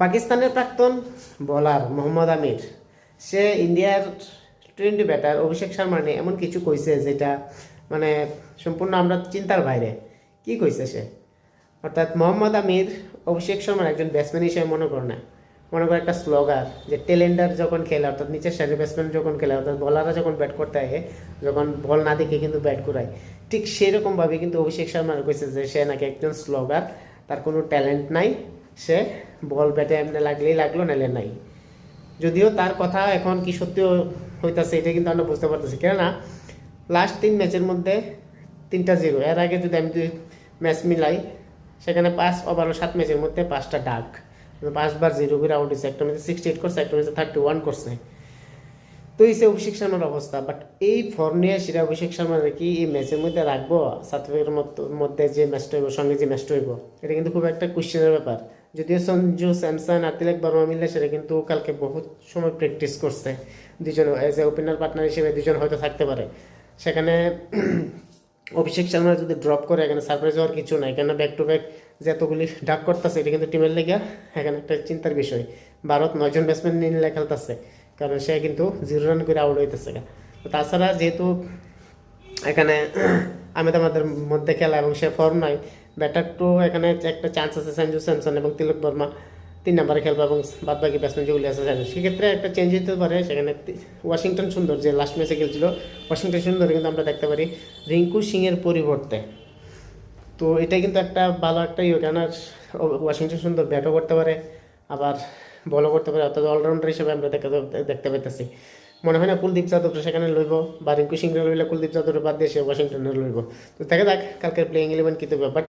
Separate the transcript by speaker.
Speaker 1: পাকিস্তানের প্রাক্তন বোলার মোহাম্মদ আমির সে ইন্ডিয়ার টোয়েন্টি ব্যাটার অভিষেক শর্মা নিয়ে এমন কিছু কইছে যেটা মানে সম্পূর্ণ আমরা চিন্তার বাইরে। কি কইছে সে? অর্থাৎ মোহাম্মদ আমির অভিষেক শর্মার একজন ব্যাটসম্যান হিসেবে মনে করে না, মনে করে একটা স্লোগার যে টেলেন্ডার যখন খেলে, অর্থাৎ নিচের সারির ব্যাটসম্যান যখন খেলে, অর্থাৎ বলাররা যখন ব্যাট করতে আহে, যখন বল না দেখে কিন্তু ব্যাট করায়, ঠিক সেরকমভাবে কিন্তু অভিষেক শর্মার কইছে যে সে নাকি একজন স্লোগার, তার কোনো ট্যালেন্ট নাই, সে বল ব্যাটে এমনি লাগলেই লাগলো, নাহলে নাই। যদিও তার কথা এখন কি সত্যি হইতাছে এটা কিন্তু আমরা বুঝতে পারতেছি, কেননা লাস্ট 3 ম্যাচের মধ্যে 3টা 0, এর আগে যদি আমি 2 ম্যাচ মিলাই সেখানে 5 ওভার 7 ম্যাচের মধ্যে 5টা ডাক, 5বার 0 করে আউট হয়েছে, একটা ম্যাচে 68 করছে, একটা ম্যাচে 31 করছে। তো এই যে অভিষেক শর্মার অবস্থা, বাট এই ফর্ম নিয়ে সেটা অভিষেক শর্মার কি এই ম্যাচের মধ্যে রাখবো? সার্টিফিকেটের মধ্যে যে ম্যাচটা হইব, সঙ্গে যে ম্যাচটা হইব, এটা কিন্তু খুব একটা কোশ্চেনের ব্যাপার। যদিও সঞ্জু স্যামসন আর তিলক বর্মা মিললে সেটা কিন্তু কালকে বহুত সময় প্র্যাকটিস করছে, দুজন এজ এ ওপেনার পার্টনার হিসেবে দুজন হয়তো থাকতে পারে সেখানে। অভিষেক শর্মা যদি ড্রপ করে, এখানে সারপ্রাইজ হওয়ার কিছু নাই, কেন ব্যাক টু ব্যাক যে এতগুলি ডাক করতেছে এটা কিন্তু টিমের লেগে এখানে একটা চিন্তার বিষয়। ভারত 9জন ব্যাটসম্যান নিয়ে খেলতেছে, কারণ সে কিন্তু 0 রান করে আউট হইতেছে। তো তাছাড়া যেহেতু এখানে আমাদের মধ্যে খেলা এবং সে ফর্ম নয়, ব্যাটার টু এখানে একটা চান্স আছে সঞ্জু স্যামসন এবং তিলক বর্মা 3 নম্বরে খেলবে এবং বাদ বাকি ব্যাটসম্যান যেগুলি আছে সেক্ষেত্রে একটা চেঞ্জ হতে পারে। সেখানে ওয়াশিংটন সুন্দর যে লাস্ট ম্যাচে খেলছিল, ওয়াশিংটন সুন্দর কিন্তু আমরা দেখতে পারি রিঙ্কু সিংয়ের পরিবর্তে। তো এটা কিন্তু একটা ভালো একটা কেন ওয়াশিংটন সুন্দর ব্যাটও করতে পারে, আবার বলও করতে পারে, অর্থাৎ অলরাউন্ডার হিসেবে আমরা দেখতে পাইতেছি। মনে হয় না কুলদীপ যাদব সেখানে লইব, বা রিঙ্কু সিংরে লইলে কুলদীপ যাদবের বাদ দিয়ে সে ওয়াশিংটনে লইব। তো দেখা যাক কালকের প্লেইং 11 কী দেবে। বাট